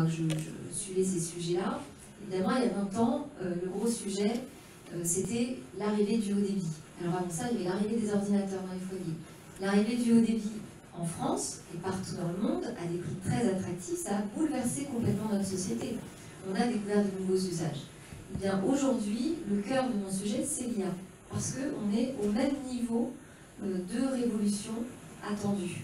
que je suivais ces sujets-là, évidemment, il y a 20 ans, le gros sujet, c'était l'arrivée du haut débit. Alors avant ça, il y avait l'arrivée des ordinateurs dans les foyers. L'arrivée du haut débit en France et partout dans le monde, à des prix très attractifs, ça a bouleversé complètement notre société. On a découvert de nouveaux usages. Eh bien, aujourd'hui, le cœur de mon sujet, c'est l'IA. Parce qu'on est au même niveau de révolution attendue.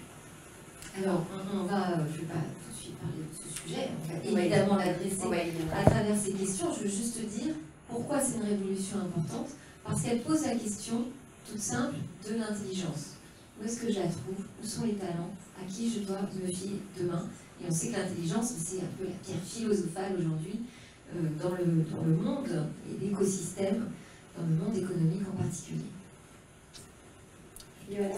Alors, on va, je ne vais pas tout de suite parler de ce sujet, on va évidemment l'adresser à travers ces questions. Je veux juste dire pourquoi c'est une révolution importante. Parce qu'elle pose la question, toute simple, de l'intelligence. Où est-ce que je la trouve? Où sont les talents? À qui je dois me fier demain? Et on sait que l'intelligence, c'est un peu la pierre philosophale aujourd'hui dans le monde et l'écosystème, dans le monde économique en particulier. Et voilà.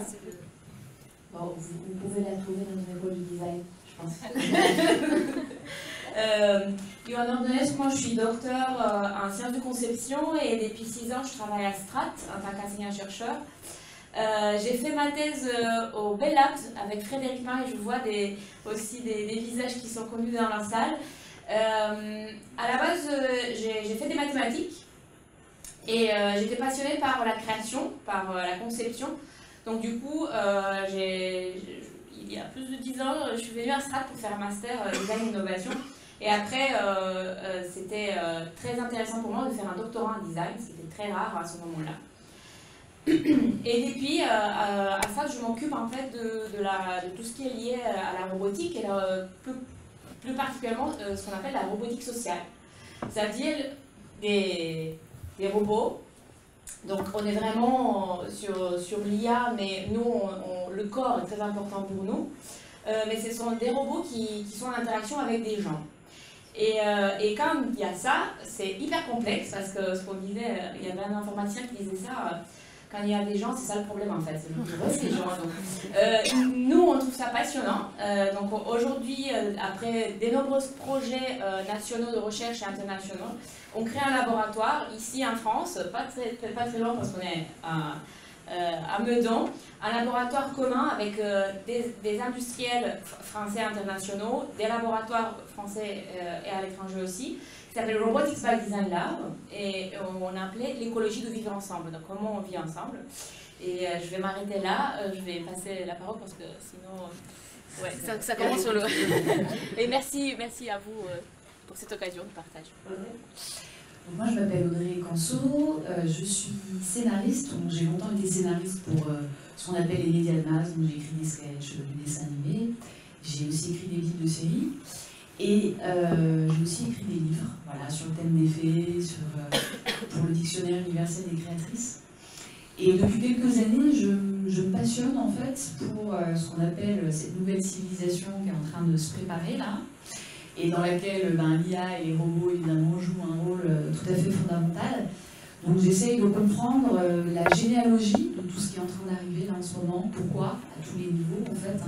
Bon, vous pouvez la trouver dans une école du design, je pense. Johanna Ordenès, moi je suis docteur en sciences de conception et depuis 6 ans je travaille à Strat en tant qu'enseignant-chercheur. J'ai fait ma thèse au Bell Labs avec Frédéric Main et je vois aussi des visages qui sont connus dans la salle. À la base, j'ai fait des mathématiques et j'étais passionnée par la création, par la conception. Donc du coup, il y a plus de 10 ans, je suis venue à Strat pour faire un master design innovation. Et après, c'était très intéressant pour moi de faire un doctorat en design, c'était très rare à ce moment-là. Et depuis, à ça, je m'occupe en fait de tout ce qui est lié à la robotique et plus particulièrement ce qu'on appelle la robotique sociale. C'est-à-dire des robots. Donc on est vraiment sur l'IA, mais nous, le corps est très important pour nous. Mais ce sont des robots qui sont en interaction avec des gens. Et quand il y a ça, c'est hyper complexe parce que ce qu'on disait, il y avait un informaticien qui disait ça, quand il y a des gens, c'est ça le problème en fait, c'est le bureau, ces gens. Donc, nous, on trouve ça passionnant. Donc aujourd'hui, après de nombreux projets nationaux de recherche et internationaux, on crée un laboratoire ici en France, pas très loin parce qu'on est à Meudon, un laboratoire commun avec des industriels français internationaux, des laboratoires français et à l'étranger aussi, qui s'appelle Robotics by Design Lab, et on appelait l'écologie de vivre ensemble, donc comment on vit ensemble. Et je vais m'arrêter là, je vais passer la parole parce que sinon, ouais, ça commence sur le... Et merci à vous pour cette occasion de partage. Donc moi je m'appelle Audrey Canso, je suis scénariste, donc j'ai longtemps été scénariste pour ce qu'on appelle les médias de masse, donc j'ai écrit des sketchs, du dessin animé, j'ai aussi écrit des livres de série, et j'ai aussi écrit des livres, voilà, sur le thème des fées, pour le dictionnaire universel des créatrices. Et depuis quelques années, je me passionne en fait pour ce qu'on appelle cette nouvelle civilisation qui est en train de se préparer là, et dans laquelle l'IA et les robots évidemment jouent un rôle tout à fait fondamental. Donc j'essaye de comprendre la généalogie de tout ce qui est en train d'arriver là en ce moment, pourquoi, à tous les niveaux en fait,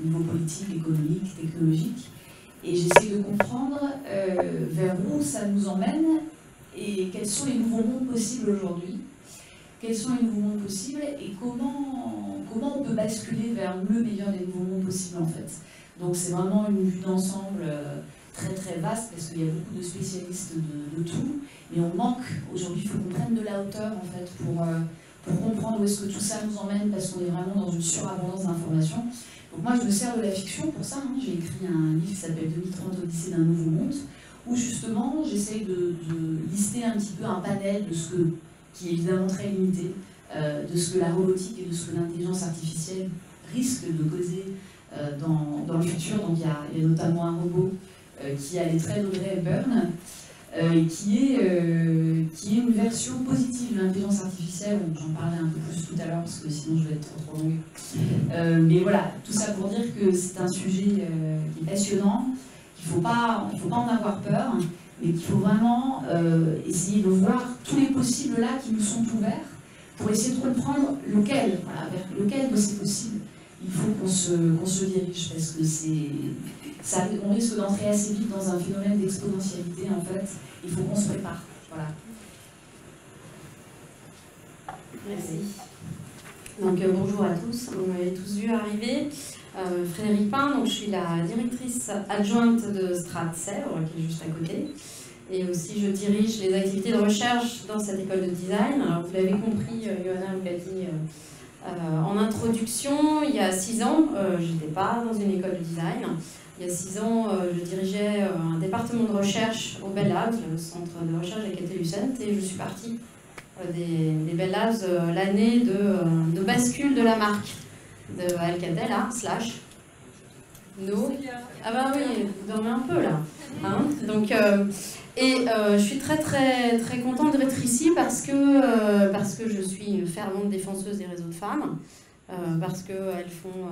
au niveau politique, économique, technologique, et j'essaye de comprendre vers où ça nous emmène et quels sont les nouveaux mondes possibles aujourd'hui, quels sont les nouveaux mondes possibles et comment on peut basculer vers le meilleur des nouveaux mondes possibles en fait. Donc c'est vraiment une vue d'ensemble très très vaste parce qu'il y a beaucoup de spécialistes de tout, mais on manque aujourd'hui, il faut qu'on prenne de la hauteur en fait pour comprendre où est-ce que tout ça nous emmène parce qu'on est vraiment dans une surabondance d'informations. Donc moi je me sers de la fiction pour ça, j'ai écrit un livre qui s'appelle 2030 Odyssée d'un nouveau monde, où justement j'essaye de lister un petit peu un panel de ce qui est évidemment très limité, de ce que la robotique et de ce que l'intelligence artificielle risque de causer dans le futur. Donc il y a notamment un robot qui a les traits d'Audrey Hepburn, qui est une version positive de l'intelligence artificielle. J'en parlais un peu plus tout à l'heure parce que sinon je vais être trop longue. Mais voilà, tout ça pour dire que c'est un sujet qui est passionnant, qu'il ne faut pas en avoir peur, mais qu'il faut vraiment essayer de voir tous les possibles là qui nous sont ouverts pour essayer de comprendre lequel, voilà, vers lequel de ces possibles il faut qu'on se dirige parce que on risque d'entrer assez vite dans un phénomène d'exponentialité en fait. Il faut qu'on se prépare. Voilà. Merci. Donc bonjour à tous, vous m'avez tous vu arriver. Frédéric Pain, donc je suis la directrice adjointe de Strat Sèvres, qui est juste à côté. Et aussi, je dirige les activités de recherche dans cette école de design. Alors, vous l'avez compris, Johanna vous l'a dit en introduction, il y a 6 ans, je n'étais pas dans une école de design. Il y a 6 ans, je dirigeais un département de recherche au Bell Labs, le centre de recherche Alcatel-Lucent, et je suis partie des Bell Labs l'année de bascule de la marque de Alcatel à /No. Ah bah oui, vous dormez un peu là. Hein, donc, je suis très contente d'être ici parce que je suis une fervente défenseuse des réseaux de femmes, parce qu'elles font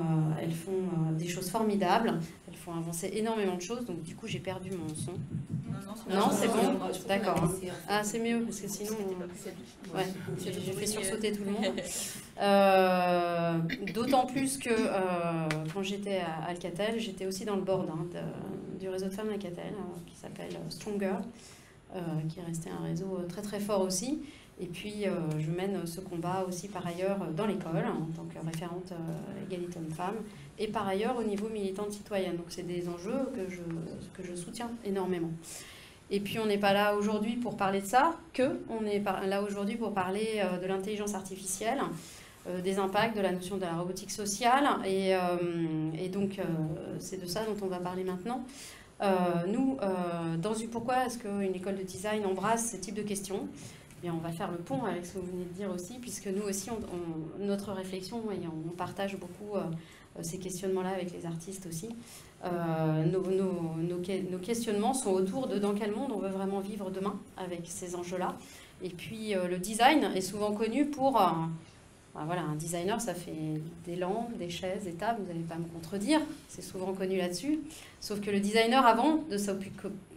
des choses formidables, elles font avancer énormément de choses, donc du coup j'ai perdu mon son. Non, c'est bon. D'accord. Ah, c'est mieux, parce que sinon... Ouais, j'ai fait sursauter tout le monde. D'autant plus que quand j'étais à Alcatel, j'étais aussi dans le board du réseau de femmes Alcatel, qui s'appelle Stronger, qui est resté un réseau très fort aussi. Et puis, je mène ce combat aussi par ailleurs dans l'école, en tant que référente égalité hommes-femmes, et par ailleurs au niveau militante citoyenne. Donc, c'est des enjeux que je soutiens énormément. Et puis, on n'est pas là aujourd'hui pour parler de ça, on est là aujourd'hui pour parler de l'intelligence artificielle, des impacts de la notion de la robotique sociale. Et donc, c'est de ça dont on va parler maintenant. Pourquoi est-ce qu'une école de design embrasse ce type de questions ? Eh bien, on va faire le pont avec ce que vous venez de dire aussi, puisque nous aussi, notre réflexion, et on partage beaucoup ces questionnements-là avec les artistes aussi. Nos questionnements sont autour de dans quel monde on veut vraiment vivre demain avec ces enjeux-là. Et puis, le design est souvent connu pour... voilà, un designer, ça fait des lampes, des chaises, des tables, vous n'allez pas me contredire, c'est souvent connu là-dessus. Sauf que le designer, avant de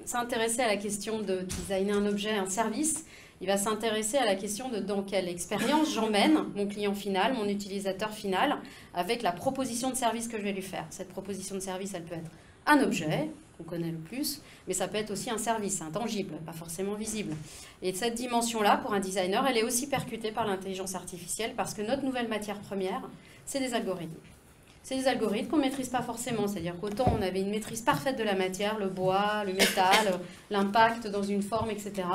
s'intéresser à la question de designer un objet, un service, il va s'intéresser à la question de dans quelle expérience j'emmène mon client final, mon utilisateur final, avec la proposition de service que je vais lui faire. Cette proposition de service, elle peut être un objet, qu'on connaît le plus, mais ça peut être aussi un service intangible, pas forcément visible. Et cette dimension-là, pour un designer, elle est aussi percutée par l'intelligence artificielle, parce que notre nouvelle matière première, c'est des algorithmes. C'est des algorithmes qu'on ne maîtrise pas forcément, c'est-à-dire qu'autant on avait une maîtrise parfaite de la matière, le bois, le métal, l'impact dans une forme, etc.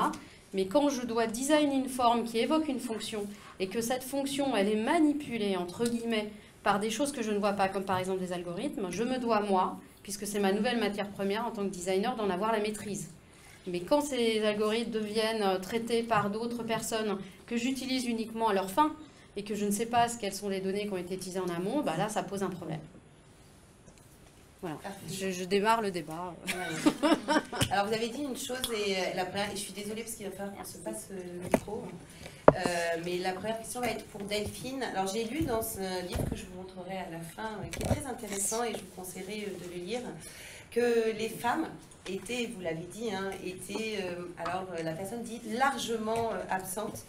Mais quand je dois designer une forme qui évoque une fonction, et que cette fonction, elle est manipulée, entre guillemets, par des choses que je ne vois pas, comme par exemple des algorithmes, je me dois, moi, puisque c'est ma nouvelle matière première en tant que designer, d'en avoir la maîtrise. Mais quand ces algorithmes deviennent traités par d'autres personnes que j'utilise uniquement à leur fin, et que je ne sais pas quelles sont les données qui ont été utilisées en amont, bah là, ça pose un problème. Voilà, je démarre le débat. Alors, vous avez dit une chose, et je suis désolée parce qu'il va falloir qu'on se passe le micro, mais la première question va être pour Delphine. Alors, j'ai lu dans ce livre que je vous montrerai à la fin, qui est très intéressant, et je vous conseillerais de le lire, que les femmes étaient, vous l'avez dit, alors la personne dit largement absente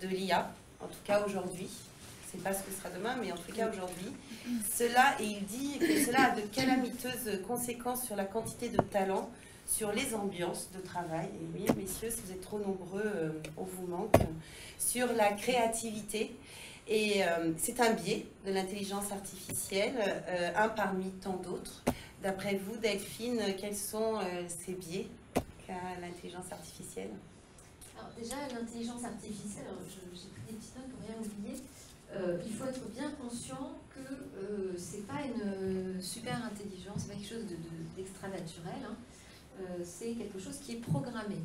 de l'IA, en tout cas aujourd'hui. Je ne sais pas ce que sera demain, mais en tout cas aujourd'hui. Et il dit que cela a de calamiteuses conséquences sur la quantité de talent, sur les ambiances de travail. Et oui, messieurs, si vous êtes trop nombreux, on vous manque. Sur la créativité. Et c'est un biais de l'intelligence artificielle, un parmi tant d'autres. D'après vous, Delphine, quels sont ces biais qu'a l'intelligence artificielle ? Alors déjà, l'intelligence artificielle, j'ai pris des petites notes pour rien oublier. Il faut être bien conscient que c'est pas une super intelligence, c'est pas quelque chose d'extra-naturel, c'est quelque chose qui est programmé.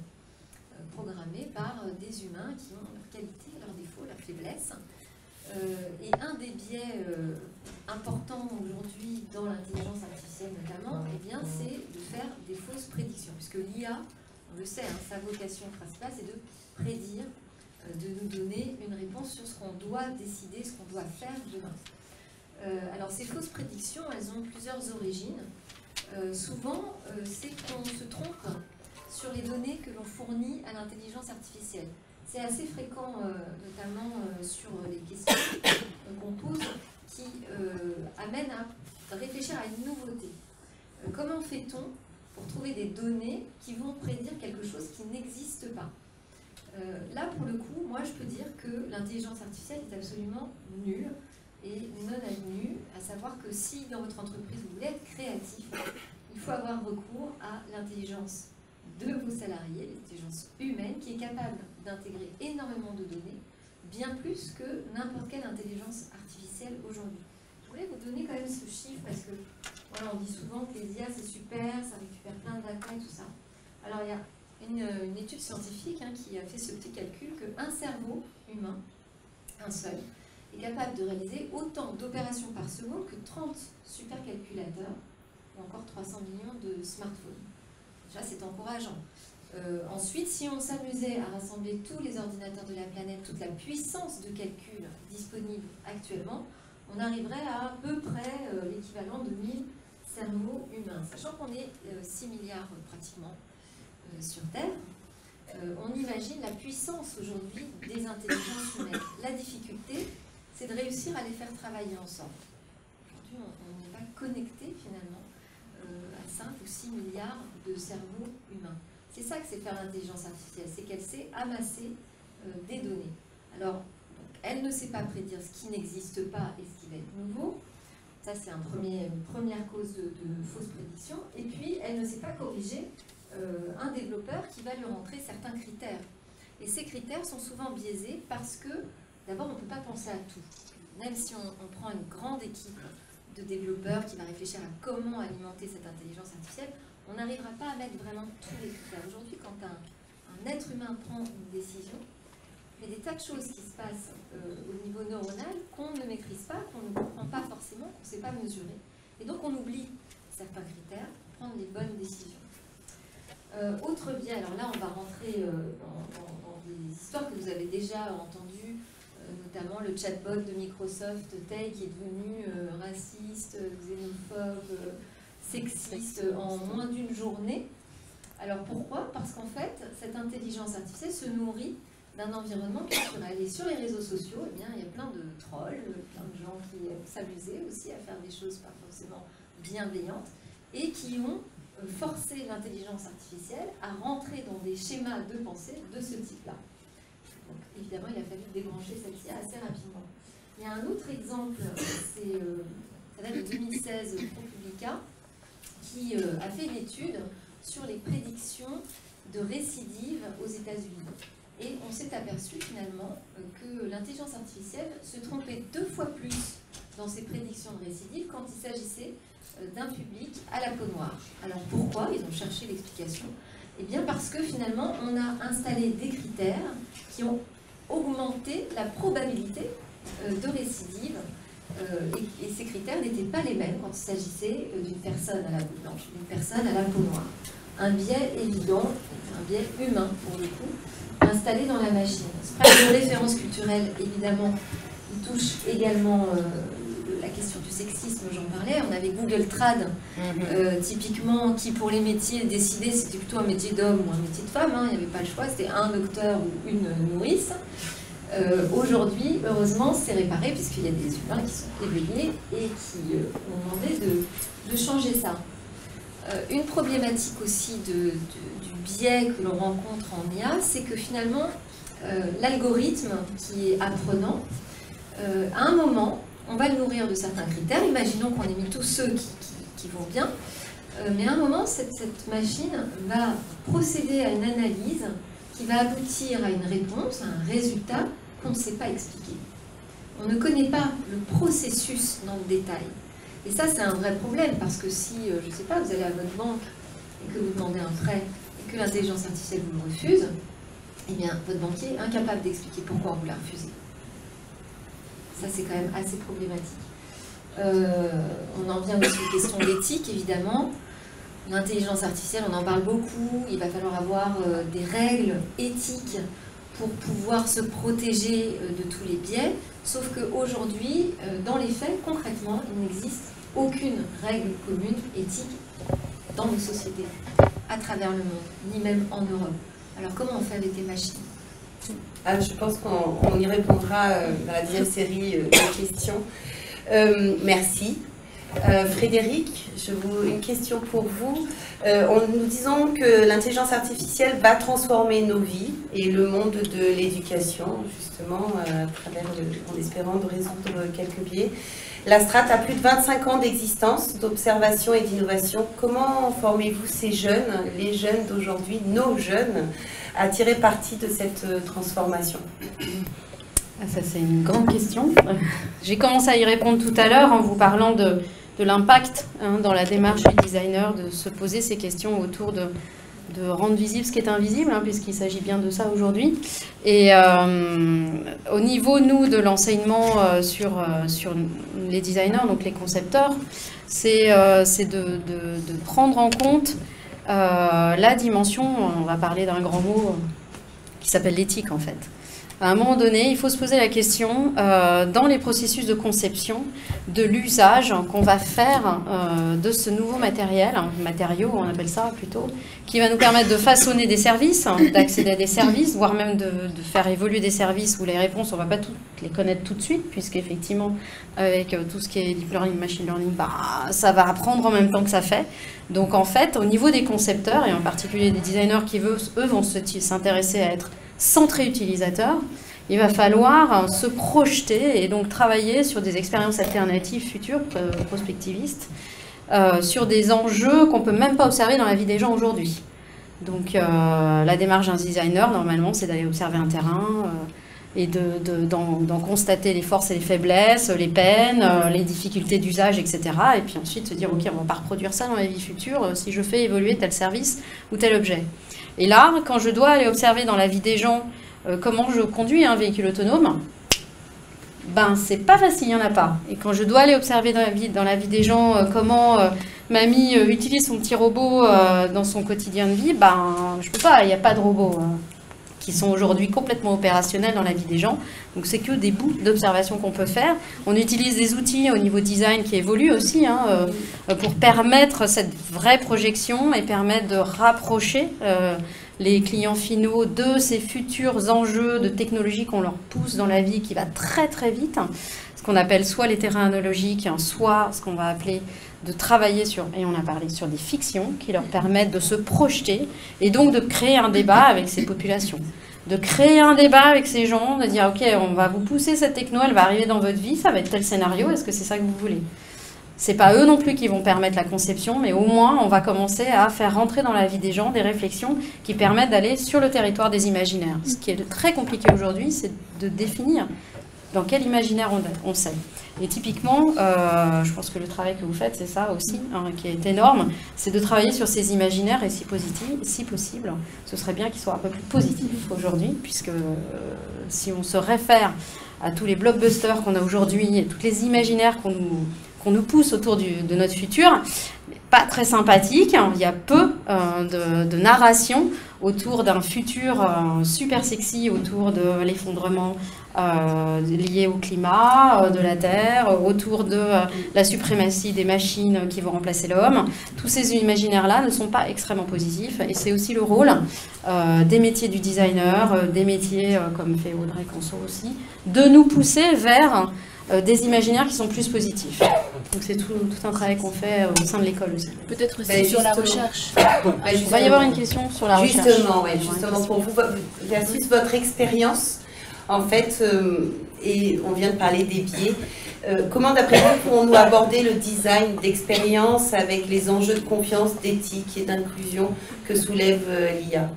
Programmé par des humains qui ont leurs qualités, leurs défauts, leurs faiblesses. Et un des biais importants aujourd'hui dans l'intelligence artificielle notamment, c'est de faire des fausses prédictions, puisque l'IA, on le sait, sa vocation principale, c'est de prédire, de nous donner une réponse sur ce qu'on doit décider, ce qu'on doit faire demain. Alors ces fausses prédictions, elles ont plusieurs origines. Souvent, c'est qu'on se trompe sur les données que l'on fournit à l'intelligence artificielle. C'est assez fréquent, notamment sur les questions qu'on pose, qui amènent à réfléchir à une nouveauté. Comment fait-on pour trouver des données qui vont prédire quelque chose qui n'existe pas ? Là, pour le coup, moi, je peux dire que l'intelligence artificielle est absolument nulle est non advenue, à savoir que si dans votre entreprise vous voulez être créatif, il faut avoir recours à l'intelligence de vos salariés, l'intelligence humaine qui est capable d'intégrer énormément de données, bien plus que n'importe quelle intelligence artificielle aujourd'hui. Je voulais vous donner quand même ce chiffre parce que voilà, on dit souvent que les IA c'est super, ça récupère plein de data et tout ça. Alors il y a une étude scientifique qui a fait ce petit calcul qu'un cerveau humain, un seul, est capable de réaliser autant d'opérations par seconde que 30 supercalculateurs ou encore 300 millions de smartphones. Déjà, c'est encourageant. Ensuite, si on s'amusait à rassembler tous les ordinateurs de la planète, toute la puissance de calcul disponible actuellement, on arriverait à peu près l'équivalent de 1000 cerveaux humains. Sachant qu'on est 6 milliards pratiquement sur Terre, on imagine la puissance aujourd'hui des intelligences humaines. La difficulté, c'est de réussir à les faire travailler ensemble. Aujourd'hui, on n'est pas connecté finalement à 5 ou 6 milliards de cerveaux humains. C'est ça que c'est faire l'intelligence artificielle, c'est qu'elle sait amasser des données. Alors, donc, elle ne sait pas prédire ce qui n'existe pas et ce qui va être nouveau. Ça, c'est une première cause de fausse prédiction. Et puis, elle ne sait pas corriger un développeur qui va lui rentrer certains critères. Et ces critères sont souvent biaisés parce que, d'abord, on ne peut pas penser à tout. Même si on prend une grande équipe de développeurs qui va réfléchir à comment alimenter cette intelligence artificielle, on n'arrivera pas à mettre vraiment tous les critères. Aujourd'hui, quand un être humain prend une décision, il y a des tas de choses qui se passent au niveau neuronal qu'on ne maîtrise pas, qu'on ne comprend pas forcément, qu'on ne sait pas mesurer. Et donc on oublie certains critères pour prendre les bonnes décisions. Autre biais, alors là on va rentrer dans des histoires que vous avez déjà entendues, notamment le chatbot de Microsoft, Tay, qui est devenu raciste, xénophobe, sexiste en moins d'une journée. Alors pourquoi? Parce qu'en fait, cette intelligence artificielle se nourrit d'un environnement culturel. Et sur les réseaux sociaux, eh bien, il y a plein de trolls, plein de gens qui aiment s'amuser aussi à faire des choses pas forcément bienveillantes et qui ont forcé l'intelligence artificielle à rentrer dans des schémas de pensée de ce type-là. Donc évidemment, il a fallu débrancher celle-ci assez rapidement. Il y a un autre exemple, ça date de 2016, ProPublica, qui a fait une étude sur les prédictions de récidive aux États-Unis. Et on s'est aperçu finalement que l'intelligence artificielle se trompait 2 fois plus dans ses prédictions de récidive quand il s'agissait d'un public à la peau noire. Alors pourquoi? Ils ont cherché l'explication. Eh bien parce que finalement on a installé des critères qui ont augmenté la probabilité de récidive. Et ces critères n'étaient pas les mêmes quand il s'agissait d'une personne à la peau blanche, d'une personne à la peau noire. Un biais évident, un biais humain pour le coup, installé dans la machine. Ce problème de référence culturelle, évidemment, il touche également la question du sexisme, j'en parlais. On avait Google Trad, typiquement, qui pour les métiers décidait c'était plutôt un métier d'homme ou un métier de femme, il n'y avait pas le choix, c'était un docteur ou une nourrice. Aujourd'hui, heureusement, c'est réparé puisqu'il y a des humains qui sont éveillés et qui ont demandé de changer ça. Une problématique aussi du biais que l'on rencontre en IA, c'est que finalement, l'algorithme qui est apprenant, à un moment, on va le nourrir de certains critères. Imaginons qu'on ait mis tous ceux qui vont bien, mais à un moment, cette machine va procéder à une analyse qui va aboutir à une réponse, à un résultat qu'on ne sait pas expliquer. On ne connaît pas le processus dans le détail. Et ça, c'est un vrai problème, parce que si, je ne sais pas, vous allez à votre banque et que vous demandez un prêt et que l'intelligence artificielle vous le refuse, eh bien, votre banquier est incapable d'expliquer pourquoi on vous l'a refusé. Ça, c'est quand même assez problématique. On en vient aussi aux questions d'éthique, évidemment. L'intelligence artificielle, on en parle beaucoup. Il va falloir avoir des règles éthiques pour pouvoir se protéger de tous les biais. Sauf qu'aujourd'hui, dans les faits, concrètement, il n'existe aucune règle commune éthique dans nos sociétés, à travers le monde, ni même en Europe. Alors comment on fait avec les machines? Je pense qu'on y répondra dans la deuxième série de questions. Merci. Frédéric, une question pour vous. Nous disons que l'intelligence artificielle va transformer nos vies et le monde de l'éducation, justement, à travers, en espérant de résoudre quelques biais. La Strate a plus de 25 ans d'existence, d'observation et d'innovation. Comment formez-vous ces jeunes, les jeunes d'aujourd'hui, nos jeunes, à tirer parti de cette transformation? Ça, c'est une grande question. J'ai commencé à y répondre tout à l'heure en vous parlant de l'impact dans la démarche du designer, de se poser ces questions autour de rendre visible ce qui est invisible, puisqu'il s'agit bien de ça aujourd'hui. Et au niveau, nous, de l'enseignement sur les designers, donc les concepteurs, c'est de prendre en compte la dimension, on va parler d'un grand mot qui s'appelle l'éthique, en fait. À un moment donné, il faut se poser la question, dans les processus de conception, de l'usage qu'on va faire de ce nouveau matériau, on appelle ça plutôt, qui va nous permettre de façonner des services, d'accéder à des services, voire même de faire évoluer des services où les réponses, on ne va pas toutes les connaître tout de suite, puisqu'effectivement, avec tout ce qui est deep learning, machine learning, ça va apprendre en même temps que ça fait. Donc en fait, au niveau des concepteurs, et en particulier des designers qui, eux, vont s'intéresser à être centré utilisateur, il va falloir se projeter et donc travailler sur des expériences alternatives futures, prospectivistes, sur des enjeux qu'on ne peut même pas observer dans la vie des gens aujourd'hui. Donc la démarche d'un designer, normalement, c'est d'aller observer un terrain et d'en constater les forces et les faiblesses, les peines, les difficultés d'usage, etc. Et puis ensuite se dire, ok, on ne va pas reproduire ça dans la vie future si je fais évoluer tel service ou tel objet. Et là, quand je dois aller observer dans la vie des gens comment je conduis un véhicule autonome, c'est pas facile, il n'y en a pas. Et quand je dois aller observer dans la vie des gens comment mamie utilise son petit robot dans son quotidien de vie, je peux pas, il n'y a pas de robots qui sont aujourd'hui complètement opérationnels dans la vie des gens. Donc c'est que des bouts d'observation qu'on peut faire. On utilise des outils au niveau design qui évoluent aussi pour permettre cette vraie projection et permettre de rapprocher les clients finaux de ces futurs enjeux de technologie qu'on leur pousse dans la vie qui va très très vite. Ce qu'on appelle soit les terrains analogiques, soit ce qu'on va appeler de travailler sur, et on a parlé sur des fictions qui leur permettent de se projeter et donc de créer un débat avec ces populations. De créer un débat avec ces gens, de dire ok, on va vous pousser cette techno, elle va arriver dans votre vie, ça va être tel scénario, est-ce que c'est ça que vous voulez? C'est pas eux non plus qui vont permettre la conception, mais au moins on va commencer à faire rentrer dans la vie des gens des réflexions qui permettent d'aller sur le territoire des imaginaires. Ce qui est très compliqué aujourd'hui, c'est de définir dans quel imaginaire on sait. Et typiquement, je pense que le travail que vous faites, c'est ça aussi, qui est énorme, c'est de travailler sur ces imaginaires et si possible, ce serait bien qu'ils soient un peu plus positifs aujourd'hui, puisque si on se réfère à tous les blockbusters qu'on a aujourd'hui et tous les imaginaires qu'on nous pousse autour de notre futur, pas très sympathique, il y a peu de narration autour d'un futur super sexy, autour de l'effondrement lié au climat, de la Terre, autour de la suprématie des machines qui vont remplacer l'homme. Tous ces imaginaires-là ne sont pas extrêmement positifs et c'est aussi le rôle des métiers du designer, des métiers comme fait Audrey Conso aussi, de nous pousser vers des imaginaires qui sont plus positifs. Donc c'est tout un travail qu'on fait au sein de l'école aussi. Peut-être aussi sur la recherche. Il va y avoir une question sur la recherche. Justement pour vous, versus votre expérience, en fait, et on vient de parler des biais, comment d'après vous pourrons-nous aborder le design d'expérience avec les enjeux de confiance, d'éthique et d'inclusion que soulève l'IA?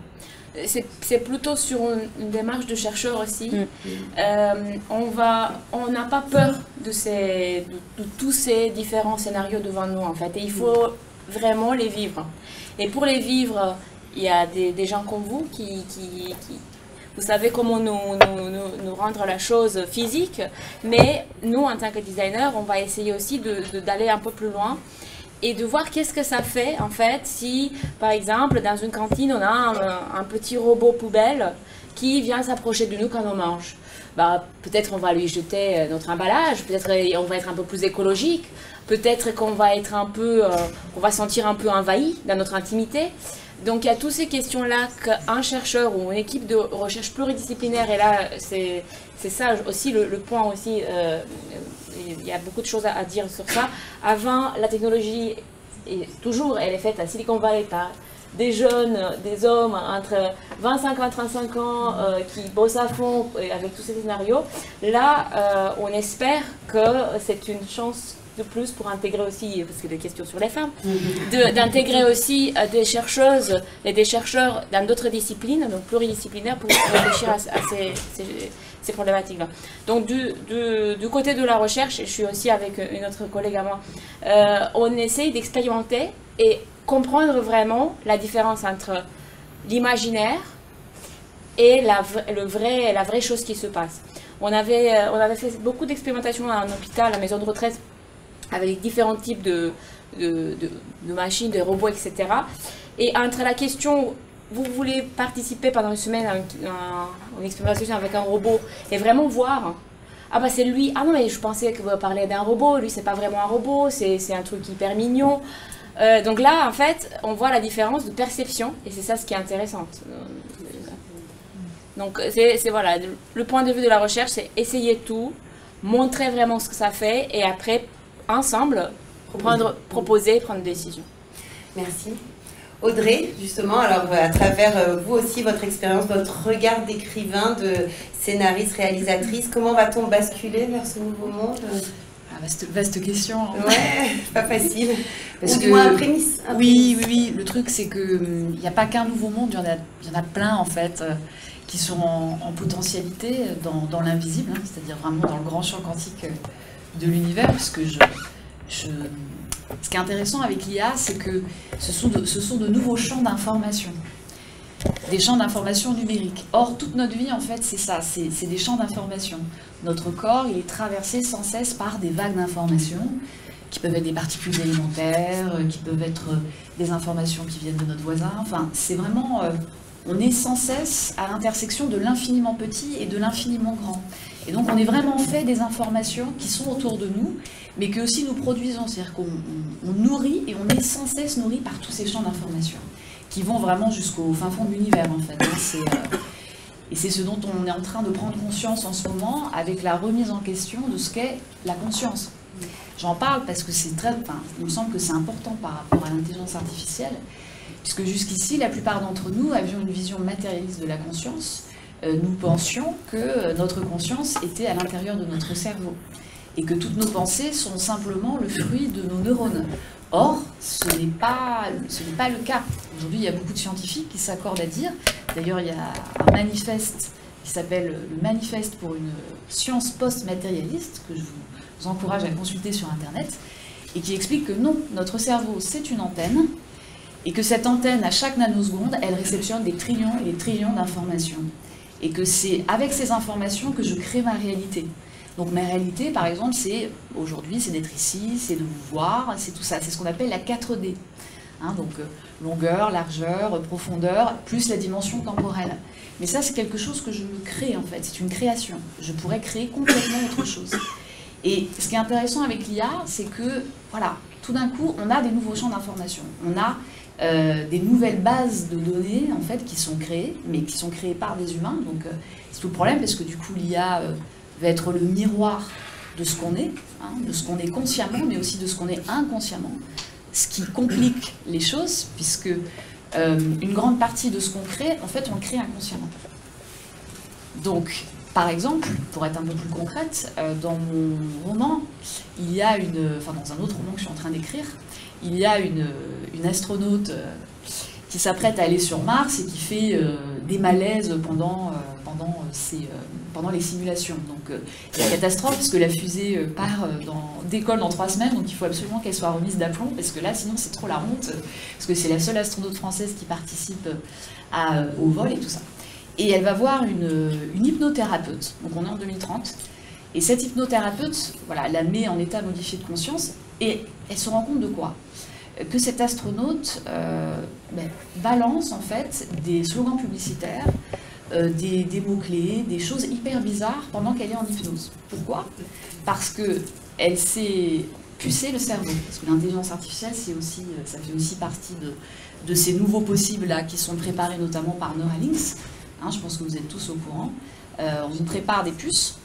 C'est plutôt sur une démarche de chercheur aussi. On n'a pas peur de tous ces différents scénarios devant nous en fait. Et il faut vraiment les vivre. Et pour les vivre, il y a des gens comme vous qui vous savez comment nous rendre la chose physique. Mais nous, en tant que designer, on va essayer aussi d'aller un peu plus loin. Et de voir qu'est-ce que ça fait, en fait, si, par exemple, dans une cantine, on a un petit robot poubelle qui vient s'approcher de nous quand on mange. Peut-être on va lui jeter notre emballage, peut-être on va être un peu plus écologique, peut-être qu'on va être on va sentir un peu envahi dans notre intimité. Donc il y a toutes ces questions-là qu'un chercheur ou une équipe de recherche pluridisciplinaire, et là c'est ça aussi le point aussi il y a beaucoup de choses à dire sur ça. Avant, la technologie, elle est faite à Silicon Valley par des jeunes, des hommes entre 25 et 35 ans qui bossent à fond avec tous ces scénarios. Là, on espère que c'est une chance de plus pour intégrer aussi, parce que des questions sur les femmes, d'intégrer aussi des chercheuses et des chercheurs dans d'autres disciplines, donc pluridisciplinaires, pour réfléchir à ces problématiques-là. Donc du côté de la recherche, je suis aussi avec une autre collègue à moi, on essaye d'expérimenter et comprendre vraiment la différence entre l'imaginaire et la vraie chose qui se passe. On avait fait beaucoup d'expérimentations en hôpital, à la maison de retraite, avec différents types de machines, de robots, etc. Et entre la question, vous voulez participer pendant une semaine à une expérimentation avec un robot et vraiment voir, ah bah c'est lui, ah non mais je pensais que vous parliez d'un robot, lui c'est pas vraiment un robot, c'est un truc hyper mignon. Donc là, en fait, on voit la différence de perception et c'est ça ce qui est intéressant. Donc voilà, le point de vue de la recherche, c'est essayer tout, montrer vraiment ce que ça fait et après, ensemble, proposer, prendre des décisions. Merci. Audrey, justement, alors à travers vous aussi, votre expérience, votre regard d'écrivain, de scénariste, réalisatrice, comment va-t-on basculer vers ce nouveau monde? Vaste question. Ouais, pas facile. Parce ou que, du moins un prémisse. Oui. Le truc, c'est qu'il n'y a pas qu'un nouveau monde, il y en a plein, en fait, qui sont en potentialité dans l'invisible, hein, c'est-à-dire vraiment dans le grand champ quantique de l'univers, parce que ce qui est intéressant avec l'IA, c'est que ce sont de nouveaux champs d'information. Des champs d'information numériques. Or, toute notre vie, en fait, c'est ça, c'est des champs d'information. Notre corps, il est traversé sans cesse par des vagues d'informations, qui peuvent être des particules élémentaires, qui peuvent être des informations qui viennent de notre voisin. Enfin, c'est vraiment... on est sans cesse à l'intersection de l'infiniment petit et de l'infiniment grand. Et donc, on est vraiment fait des informations qui sont autour de nous, mais que aussi nous produisons. C'est-à-dire qu'on nourrit et on est sans cesse nourri par tous ces champs d'informations, qui vont vraiment jusqu'au fin fond de l'univers, en fait. Et c'est ce dont on est en train de prendre conscience en ce moment avec la remise en question de ce qu'est la conscience. J'en parle parce que il me semble que c'est important par rapport à l'intelligence artificielle, puisque jusqu'ici, la plupart d'entre nous avions une vision matérialiste de la conscience. Nous pensions que notre conscience était à l'intérieur de notre cerveau, et que toutes nos pensées sont simplement le fruit de nos neurones. Or, ce n'est pas le cas. Aujourd'hui, il y a beaucoup de scientifiques qui s'accordent à dire, d'ailleurs il y a un manifeste qui s'appelle le Manifeste pour une science post-matérialiste, que je vous encourage à consulter sur Internet, et qui explique que non, notre cerveau c'est une antenne, et que cette antenne, à chaque nanoseconde, elle réceptionne des trillions et des trillions d'informations. Et que c'est avec ces informations que je crée ma réalité. Donc ma réalité, par exemple, aujourd'hui, c'est d'être ici, c'est de vous voir, c'est tout ça. C'est ce qu'on appelle la 4D. Hein, donc longueur, largeur, profondeur, plus la dimension temporelle. Mais ça, c'est quelque chose que je crée, en fait. C'est une création. Je pourrais créer complètement autre chose. Et ce qui est intéressant avec l'IA, c'est que, voilà, tout d'un coup, on a des nouveaux champs d'information. On a des nouvelles bases de données, en fait, qui sont créées, mais qui sont créées par des humains. Donc c'est tout le problème, parce que du coup, l'IA va être le miroir de ce qu'on est, hein, de ce qu'on est consciemment, mais aussi de ce qu'on est inconsciemment, ce qui complique les choses, puisque une grande partie de ce qu'on crée, en fait, on le crée inconsciemment. Donc, par exemple, pour être un peu plus concrète, dans mon roman, il y a dans un autre roman que je suis en train d'écrire, il y a une astronaute qui s'apprête à aller sur Mars et qui fait des malaises pendant les simulations. Donc c'est la catastrophe parce que la fusée décolle dans 3 semaines, donc il faut absolument qu'elle soit remise d'aplomb, parce que là sinon c'est trop la honte, parce que c'est la seule astronaute française qui participe au vol et tout ça. Et elle va voir une hypnothérapeute, donc on est en 2030, et cette hypnothérapeute, voilà, la met en état modifié de conscience, et elle se rend compte de quoi? Que cette astronaute balance en fait des slogans publicitaires, des mots-clés, des choses hyper bizarres pendant qu'elle est en hypnose. Pourquoi? Parce qu'elle s'est pucée le cerveau. Parce que l'intelligence artificielle, ça fait aussi partie de ces nouveaux possibles-là qui sont préparés notamment par Neuralinks. Hein, je pense que vous êtes tous au courant. On nous prépare des puces.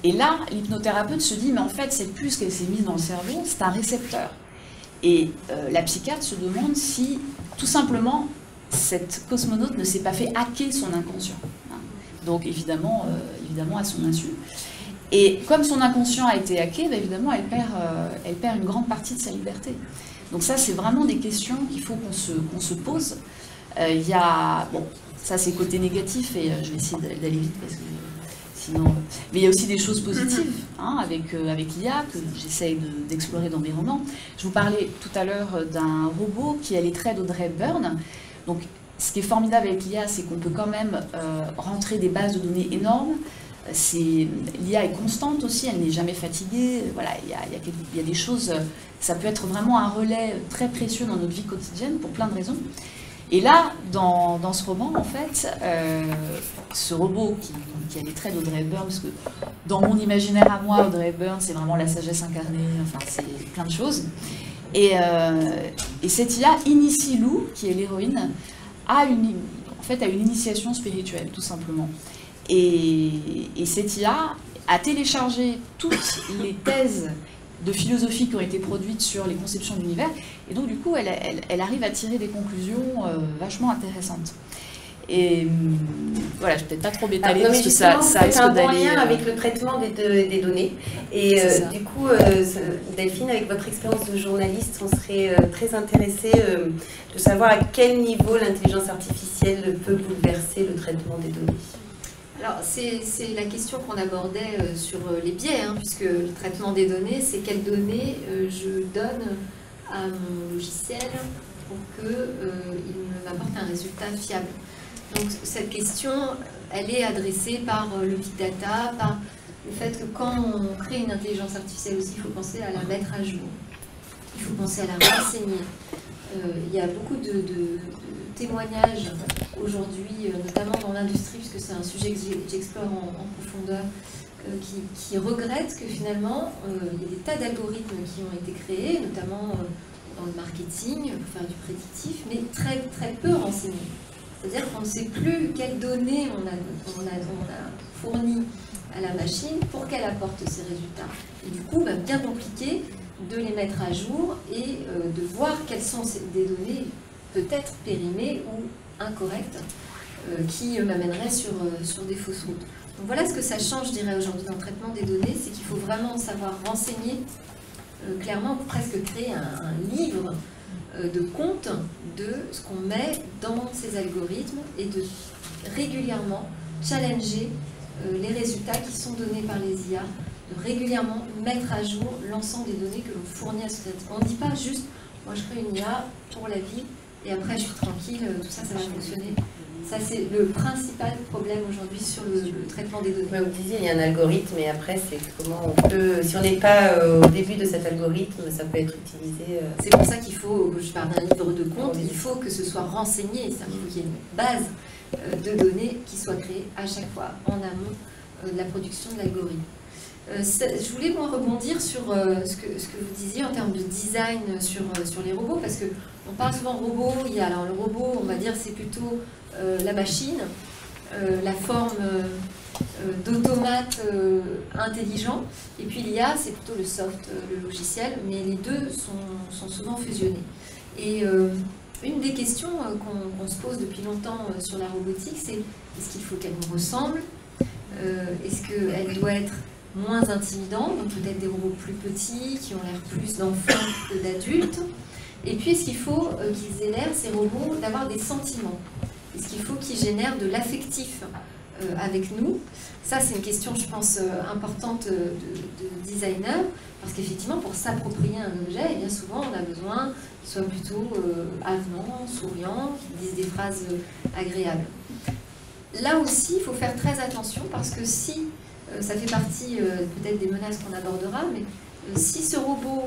Et là, l'hypnothérapeute se dit, mais en fait, cette puce qu'elle s'est mise dans le cerveau, c'est un récepteur. Et la psychiatre se demande si, tout simplement, cette cosmonaute ne s'est pas fait hacker son inconscient. Donc, évidemment, à son insu. Et comme son inconscient a été hacké, bah, évidemment, elle perd une grande partie de sa liberté. Donc ça, c'est vraiment des questions qu'il faut qu'on se pose. Il y a... Bon, ça, c'est côté négatif, et je vais essayer d'aller vite, parce que sinon... Mais il y a aussi des choses positives, hein, avec l'IA, que j'essaye d'explorer dans mes romans. Je vous parlais tout à l'heure d'un robot qui a les traits d'Audrey Hepburn. Donc, ce qui est formidable avec l'IA, c'est qu'on peut quand même rentrer des bases de données énormes. L'IA est constante aussi, elle n'est jamais fatiguée. Voilà, il y a des choses, ça peut être vraiment un relais très précieux dans notre vie quotidienne pour plein de raisons. Et là, dans ce roman, en fait, ce robot qui a les traits d'Audrey Hepburn, parce que dans mon imaginaire à moi, Audrey Hepburn, c'est vraiment la sagesse incarnée, enfin, c'est plein de choses. Et cette IA initie Lou, qui est l'héroïne, à une initiation spirituelle, tout simplement. Et cette IA a téléchargé toutes les thèses de philosophie qui ont été produites sur les conceptions de l'univers, et donc du coup elle arrive à tirer des conclusions vachement intéressantes. Et voilà, je vais peut-être pas trop m'étaler parce que ça risque un bon d'aller... lien avec le traitement des données. Et du coup, Delphine, avec votre expérience de journaliste, on serait très intéressé de savoir à quel niveau l'intelligence artificielle peut bouleverser le traitement des données. Alors, c'est la question qu'on abordait sur les biais, hein, puisque le traitement des données, c'est quelles données je donne à mon logiciel pour qu'il m'apporte un résultat fiable. Donc, cette question, elle est adressée par le big data, par le fait que quand on crée une intelligence artificielle aussi, il faut penser à la mettre à jour. Il faut penser à la renseigner. Il y a beaucoup de témoignages aujourd'hui, notamment dans l'industrie, puisque c'est un sujet que j'explore en profondeur, qui regrettent que finalement, il y a des tas d'algorithmes qui ont été créés, notamment dans le marketing, pour faire du prédictif, mais très, très peu renseignés. C'est-à-dire qu'on ne sait plus quelles données on a fournies à la machine pour qu'elle apporte ces résultats. Et du coup, bien compliqué de les mettre à jour et de voir quelles sont des données peut-être périmées ou incorrectes qui m'amèneraient sur des fausses routes. Donc voilà ce que ça change, je dirais, aujourd'hui dans le traitement des données, c'est qu'il faut vraiment savoir renseigner clairement, presque créer un livre de compte de ce qu'on met dans ces algorithmes et de régulièrement challenger les résultats qui sont donnés par les IA, de régulièrement mettre à jour l'ensemble des données que l'on fournit à ce traitement. On ne dit pas juste, moi je crée une IA pour la vie et après je suis tranquille, tout ça, ça va fonctionner. Ça, c'est le principal problème aujourd'hui sur le traitement des données. Vous disiez, il y a un algorithme, et après, c'est comment on peut... Si on n'est pas au début de cet algorithme, ça peut être utilisé... C'est pour ça qu'il faut, je parle d'un livre de compte, il faut que ce soit renseigné, c'est-à-dire qu'il y ait une base de données qui soit créée à chaque fois en amont de la production de l'algorithme. Je voulais moi rebondir sur ce que vous disiez en termes de design sur les robots, parce qu'on parle souvent robot, alors le robot, on va dire, c'est plutôt la machine, la forme d'automate intelligent, et puis l'IA, c'est plutôt le soft, le logiciel, mais les deux sont souvent fusionnés. Et une des questions qu'on se pose depuis longtemps sur la robotique, c'est est-ce qu'il faut qu'elle nous ressemble? Est-ce qu'elle doit être moins intimidante, donc peut-être des robots plus petits, qui ont l'air plus d'enfants que d'adultes? Et puis, est-ce qu'il faut qu'ils aient l'air, ces robots, d'avoir des sentiments? Est-ce qu'il faut qu'ils génèrent de l'affectif avec nous? Ça, c'est une question, je pense, importante de designer, parce qu'effectivement, pour s'approprier un objet, bien souvent, on a besoin qu'il soit plutôt avenant, souriant, qu'il dise des phrases agréables. Là aussi, il faut faire très attention, parce que si, ça fait partie peut-être des menaces qu'on abordera, mais si ce robot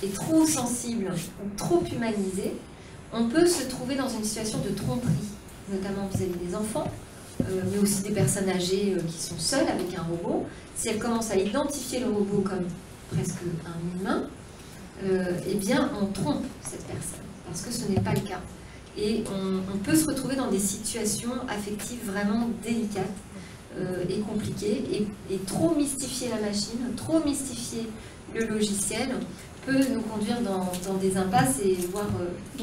est trop sensible ou trop humanisé, on peut se trouver dans une situation de tromperie, notamment vis-à-vis des enfants, mais aussi des personnes âgées qui sont seules avec un robot. Si elles commencent à identifier le robot comme presque un humain, eh bien on trompe cette personne, parce que ce n'est pas le cas. Et on peut se retrouver dans des situations affectives vraiment délicates, est compliqué et trop mystifier la machine, trop mystifier le logiciel peut nous conduire dans des impasses et voire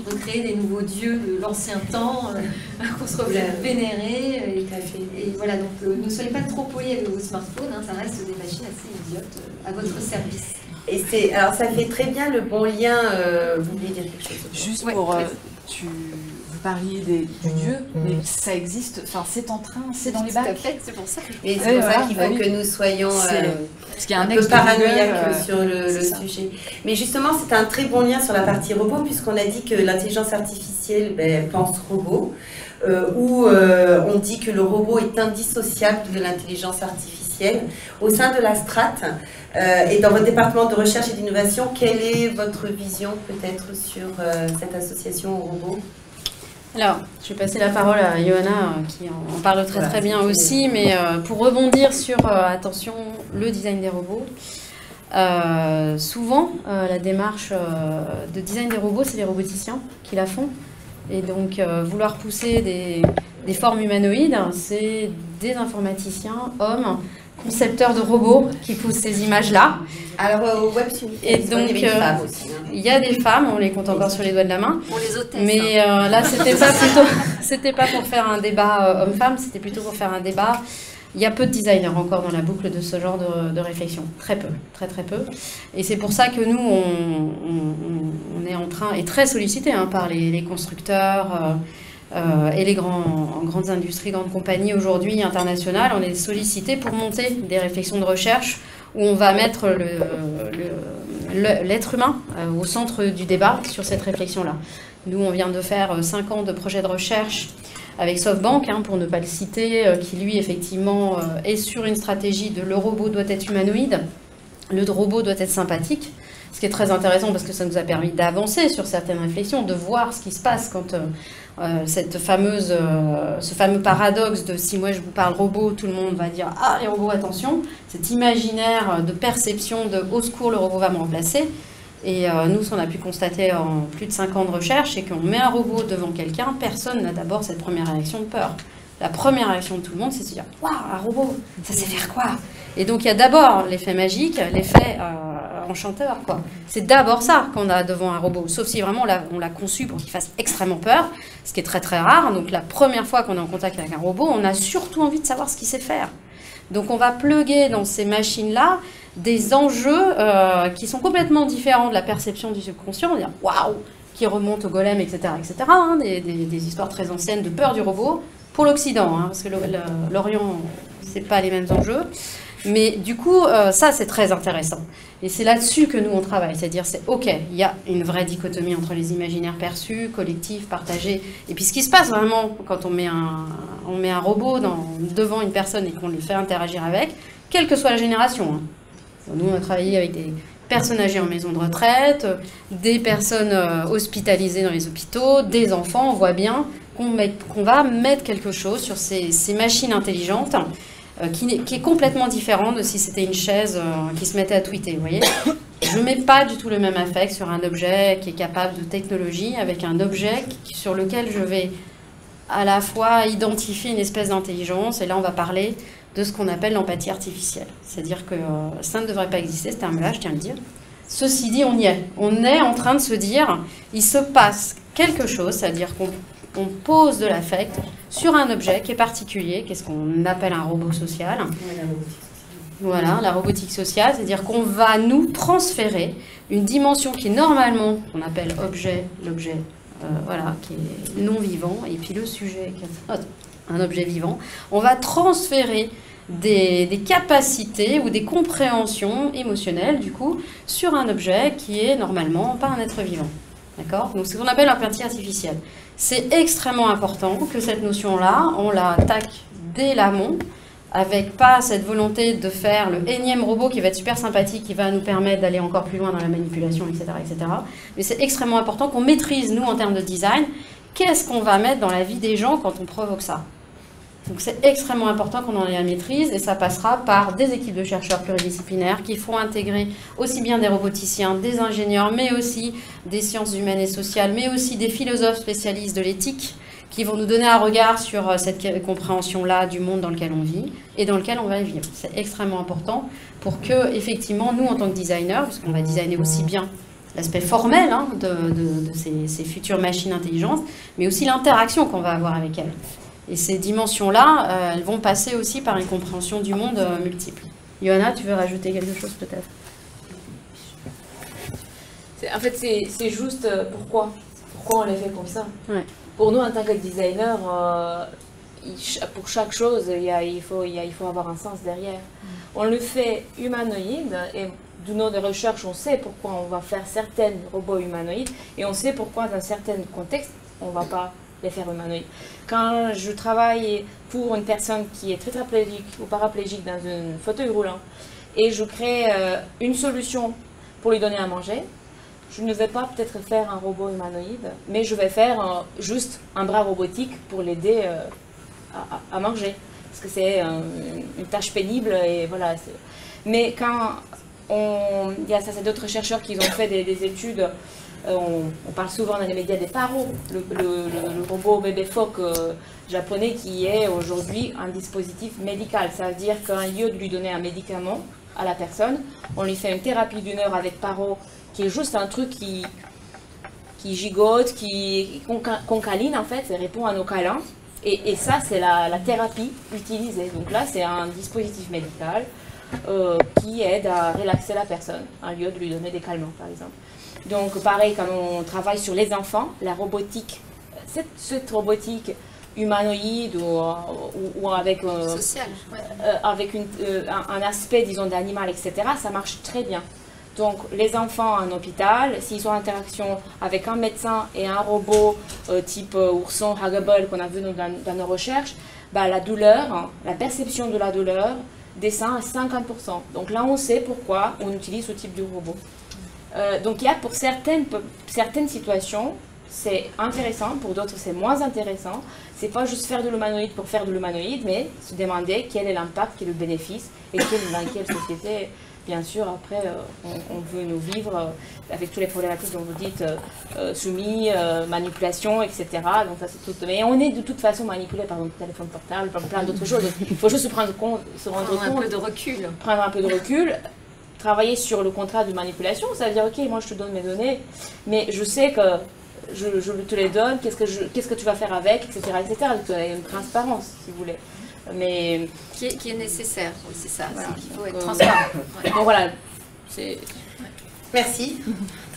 recréer des nouveaux dieux de l'ancien temps qu'on se refuse vénérer. Et voilà, donc ne soyez pas trop polis avec vos smartphones, hein, ça reste des machines assez idiotes à votre service. Et alors ça fait très bien le bon lien, vous voulez dire quelque chose? Juste pour, vous parliez du Dieu, mais ça existe, enfin c'est en train, c'est dans les bacs. C'est pour ça que je... Et c'est pour ça qu'il faut que nous soyons parce qu'il y a un peu paranoïaques sur le sujet. Mais justement, c'est un très bon lien sur la partie robot, puisqu'on a dit que l'intelligence artificielle pense robot, où on dit que le robot est indissociable de l'intelligence artificielle. Au sein de la strate, et dans votre département de recherche et d'innovation, quelle est votre vision peut-être sur cette association au robot? Alors, je vais passer la parole à Johanna qui en parle très bien aussi, mais pour rebondir sur, attention, le design des robots, souvent la démarche de design des robots, c'est les roboticiens qui la font. Et donc, vouloir pousser des formes humanoïdes, c'est des informaticiens, hommes, concepteurs de robots qui poussent ces images-là. Alors au WebSummit, et donc il y a des femmes aussi. Il y a des femmes, on les compte encore sur les doigts de la main. On les hôtesse. Mais là, c'était pas pour faire un débat homme-femme, c'était plutôt pour faire un débat. Il y a peu de designers encore dans la boucle de ce genre de réflexion, très peu, très peu. Et c'est pour ça que nous, on est en train, et très sollicité par les constructeurs. Et les grandes industries, grandes compagnies aujourd'hui internationales, on est sollicité pour monter des réflexions de recherche où on va mettre l'être humain au centre du débat sur cette réflexion-là. Nous, on vient de faire 5 ans de projet de recherche avec SoftBank, pour ne pas le citer, qui lui, effectivement, est sur une stratégie de le robot doit être humanoïde, le robot doit être sympathique. Ce qui est très intéressant parce que ça nous a permis d'avancer sur certaines réflexions, de voir ce qui se passe quand ce fameux paradoxe de si moi je vous parle robot, tout le monde va dire « Ah, les robots, attention !» Cet imaginaire de perception de « Au secours, le robot va me remplacer !» Et nous, ce qu'on a pu constater en plus de 5 ans de recherche, c'est qu'on met un robot devant quelqu'un, personne n'a d'abord cette première réaction de peur. La première réaction de tout le monde, c'est de se dire « Waouh, un robot, ça sait faire quoi ?» Et donc, il y a d'abord l'effet magique, l'effet enchanteur, quoi. C'est d'abord ça qu'on a devant un robot, sauf si vraiment on l'a conçu pour qu'il fasse extrêmement peur, ce qui est très rare. Donc, la première fois qu'on est en contact avec un robot, on a surtout envie de savoir ce qu'il sait faire. Donc, on va plugger dans ces machines-là des enjeux qui sont complètement différents de la perception du subconscient. On va dire « Waouh !» qui remontent au golem, etc. Des histoires très anciennes de peur du robot. Pour l'Occident, parce que l'Orient, c'est pas les mêmes enjeux. Mais du coup, ça, c'est très intéressant. Et c'est là-dessus que nous, on travaille. C'est-à-dire, OK, il y a une vraie dichotomie entre les imaginaires perçus, collectifs, partagés. Et puis, ce qui se passe vraiment quand on met un robot devant une personne et qu'on le fait interagir avec, quelle que soit la génération. Nous, on a travaillé avec des personnes âgées en maison de retraite, des personnes hospitalisées dans les hôpitaux, des enfants. On voit bien qu'on va mettre quelque chose sur ces machines intelligentes qui est complètement différent de si c'était une chaise qui se mettait à tweeter, vous voyez. Je ne mets pas du tout le même affect sur un objet qui est capable de technologie avec un objet sur lequel je vais à la fois identifier une espèce d'intelligence, et là on va parler de ce qu'on appelle l'empathie artificielle. C'est-à-dire que ça ne devrait pas exister, ce terme-là, je tiens à le dire. Ceci dit, on y est. On est en train de se dire, il se passe quelque chose, c'est-à-dire qu'on pose de l'affect sur un objet qui est particulier, qu'est-ce qu'on appelle un robot social. Voilà, la robotique sociale, c'est-à-dire qu'on va nous transférer une dimension qui est normalement, qu'on appelle objet, l'objet, qui est non vivant, et puis le sujet, qui est un objet vivant. On va transférer des capacités ou des compréhensions émotionnelles, du coup, sur un objet qui est normalement pas un être vivant. D'accord ? Donc, c'est ce qu'on appelle l'empathie artificielle. C'est extrêmement important que cette notion-là, on la attaque dès l'amont, avec pas cette volonté de faire le énième robot qui va être super sympathique, qui va nous permettre d'aller encore plus loin dans la manipulation, etc. etc. Mais c'est extrêmement important qu'on maîtrise, nous, en termes de design, qu'est-ce qu'on va mettre dans la vie des gens quand on provoque ça. Donc c'est extrêmement important qu'on en ait la maîtrise, et ça passera par des équipes de chercheurs pluridisciplinaires qui feront intégrer aussi bien des roboticiens, des ingénieurs, mais aussi des sciences humaines et sociales, mais aussi des philosophes spécialistes de l'éthique, qui vont nous donner un regard sur cette compréhension-là du monde dans lequel on vit et dans lequel on va vivre. C'est extrêmement important pour que, effectivement, nous, en tant que designers, parce qu'on va designer aussi bien l'aspect formel hein, de ces futures machines intelligentes, mais aussi l'interaction qu'on va avoir avec elles. Et ces dimensions-là, elles vont passer aussi par une compréhension du monde multiple. Johanna, tu veux rajouter quelque chose peut-être? En fait, c'est juste pourquoi on les fait comme ça. Ouais. Pour nous, en tant que designer, pour chaque chose, il faut avoir un sens derrière. On le fait humanoïde et de nos recherches, on sait pourquoi on va faire certains robots humanoïdes et on sait pourquoi dans certains contextes, on ne va pas les faire humanoïdes. Quand je travaille pour une personne qui est tétraplégique ou paraplégique dans un fauteuil roulant et je crée une solution pour lui donner à manger, je ne vais pas peut-être faire un robot humanoïde, mais je vais faire juste un bras robotique pour l'aider à manger. Parce que c'est une tâche pénible et voilà. Mais quand il y a d'autres chercheurs qui ont fait des études, on parle souvent dans les médias des paros, le robot bébé phoque japonais qui est aujourd'hui un dispositif médical. Ça veut dire qu'au lieu de lui donner un médicament à la personne, on lui fait une thérapie d'1 heure avec paro, qui est juste un truc qui gigote, qu'on câline en fait, ça répond à nos câlins. Et ça, c'est la thérapie utilisée. Donc là, c'est un dispositif médical qui aide à relaxer la personne, au lieu de lui donner des calmants, par exemple. Donc pareil, quand on travaille sur les enfants, la robotique, cette robotique humanoïde ou avec, Social, ouais. avec un aspect, disons, d'animal, etc., ça marche très bien. Donc les enfants en hôpital, s'ils ont interaction avec un médecin et un robot type ourson, Huggable qu'on a vu dans nos recherches, bah, la douleur, la perception de la douleur descend à 50%. Donc là, on sait pourquoi on utilise ce type de robot. Donc il y a pour certaines situations, c'est intéressant, pour d'autres c'est moins intéressant. C'est pas juste faire de l'humanoïde pour faire de l'humanoïde, mais se demander quel est l'impact, quel est le bénéfice et dans quelle société, bien sûr, après on veut nous vivre avec toutes les problématiques dont vous dites, soumis, manipulation, etc. Donc ça c'est tout. Mais on est de toute façon manipulé par notre téléphone portable, par plein d'autres choses. Il faut juste se rendre compte, Un peu de recul. prendre un peu de recul. Travailler sur le contrat de manipulation, ça veut dire ok, moi je te donne mes données, mais je sais que je te les donne, qu'est-ce que tu vas faire avec, etc. etc. Donc, il y a une transparence, si vous voulez. Mais Qui est nécessaire, oui, c'est ça. Voilà. Il faut être transparent. Ouais. bon voilà, c'est Merci,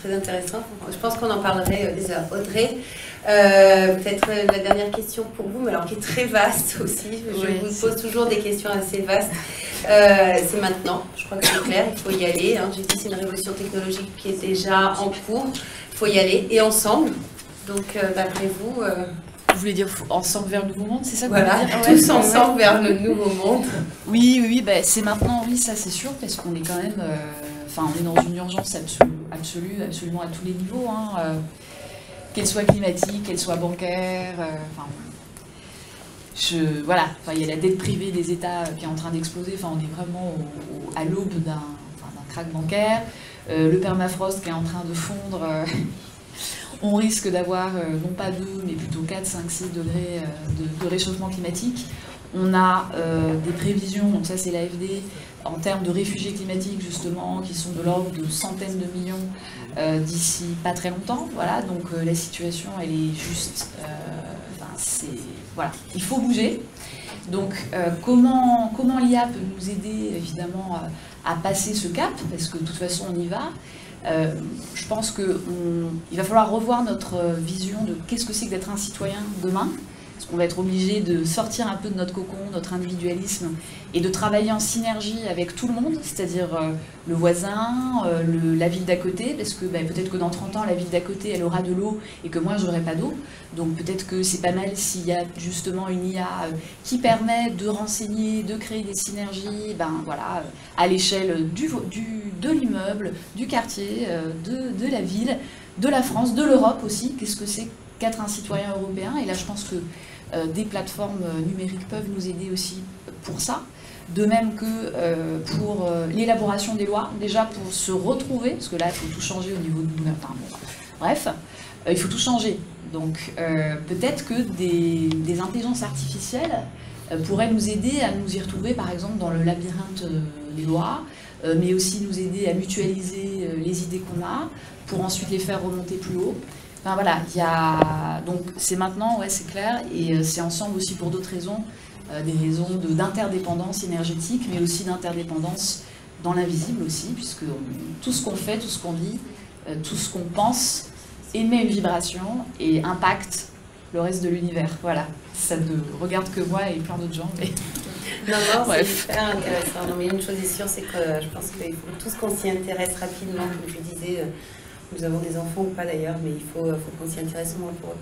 très intéressant. Je pense qu'on en parlerait des heures. Audrey, peut-être la dernière question pour vous, mais alors qui est très vaste aussi. Je vous pose toujours des questions assez vastes. C'est maintenant, je crois que c'est clair, il faut y aller. Hein. J'ai dit c'est une révolution technologique qui est déjà en cours. Il faut y aller et ensemble. Donc d'après vous... Vous voulez dire ensemble vers le nouveau monde, c'est ça que Voilà, vous voulez dire? tous ensemble vers le nouveau monde. Oui, bah, c'est maintenant, oui, ça c'est sûr, parce qu'on est quand même, on est dans une urgence absolue, absolument à tous les niveaux, hein, qu'elle soit climatique, qu'elle soit bancaire, voilà, il y a la dette privée des États qui est en train d'exploser, on est vraiment à l'aube d'un krach bancaire, le permafrost qui est en train de fondre. On risque d'avoir non pas 2, mais plutôt 4, 5, 6 degrés de réchauffement climatique. On a des prévisions, donc ça c'est l'AFD, en termes de réfugiés climatiques justement, qui sont de l'ordre de centaines de millions d'ici pas très longtemps. Voilà, donc la situation elle est juste... voilà, il faut bouger. Donc comment l'IA peut nous aider évidemment à passer ce cap, parce que de toute façon on y va. Je pense qu'il va falloir revoir notre vision de qu'est-ce que c'est que d'être un citoyen demain, parce qu'on va être obligé de sortir un peu de notre cocon, notre individualisme, et de travailler en synergie avec tout le monde, c'est-à-dire le voisin, la ville d'à côté, parce que peut-être que dans 30 ans, la ville d'à côté, elle aura de l'eau et que moi, je n'aurai pas d'eau. Donc peut-être que c'est pas mal s'il y a justement une IA qui permet de renseigner, de créer des synergies, à l'échelle de l'immeuble, du quartier, de la ville, de la France, de l'Europe aussi. Qu'est-ce que c'est qu'être un citoyen européen? Et là, je pense que des plateformes numériques peuvent nous aider aussi pour ça. De même que pour l'élaboration des lois, déjà pour se retrouver, parce que là, il faut tout changer au niveau de nous. Bref, il faut tout changer. Donc peut-être que des intelligences artificielles pourraient nous aider à nous y retrouver, par exemple, dans le labyrinthe des lois, mais aussi nous aider à mutualiser les idées qu'on a, pour ensuite les faire remonter plus haut. Enfin voilà, donc c'est maintenant, ouais, c'est clair, et c'est ensemble aussi pour d'autres raisons, des raisons d'interdépendance énergétique, mais aussi d'interdépendance dans l'invisible aussi, puisque tout ce qu'on fait, tout ce qu'on dit, tout ce qu'on pense émet une vibration et impacte le reste de l'univers. Voilà, ça ne regarde que moi et plein d'autres gens. Mais... Non, c'est Bref. hyper intéressant. Non, mais une chose est sûre, c'est que je pense qu'il faut tous qu'on s'y intéresse rapidement, comme je disais. Nous avons des enfants ou pas d'ailleurs, mais il faut qu'on s'y intéresse au moins pour eux.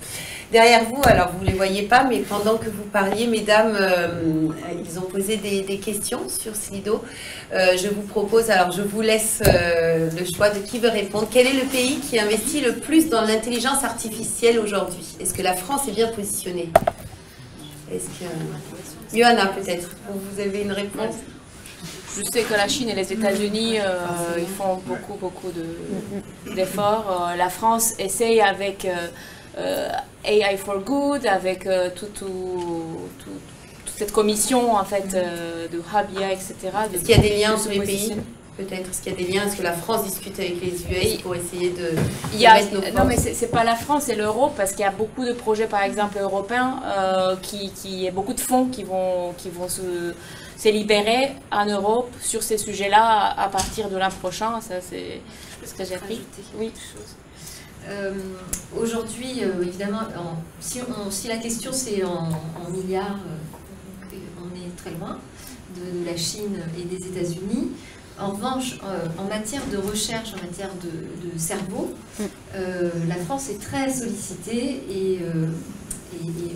Derrière vous, alors vous ne les voyez pas, mais pendant que vous parliez, mesdames, ils ont posé des questions sur Slido. Je vous propose, alors je vous laisse le choix de qui veut répondre. Quel est le pays qui investit le plus dans l'intelligence artificielle aujourd'hui? Est-ce que la France est bien positionnée? Est-ce que... Johanna, peut-être, vous avez une réponse? Je sais que la Chine et les États-Unis, ils font beaucoup d'efforts. La France essaye avec AI for Good, avec toute cette commission en fait de Hub AI, etc. Est-ce qu'il y a des liens entre les pays? Peut-être. Est-ce qu'il y a des liens? Est-ce que la France discute avec les US pour essayer de mettre nos forces? Non, mais c'est pas la France, c'est l'Europe, parce qu'il y a beaucoup de projets, par exemple, européens, il y a beaucoup de fonds qui vont se libérer en Europe sur ces sujets-là à partir de l'an prochain. Ça, c'est ce que j'ai appris. Oui. Aujourd'hui, évidemment, si la question c'est en milliards, on est très loin de la Chine et des États-Unis. En revanche, en matière de recherche, en matière de cerveau, la France est très sollicitée et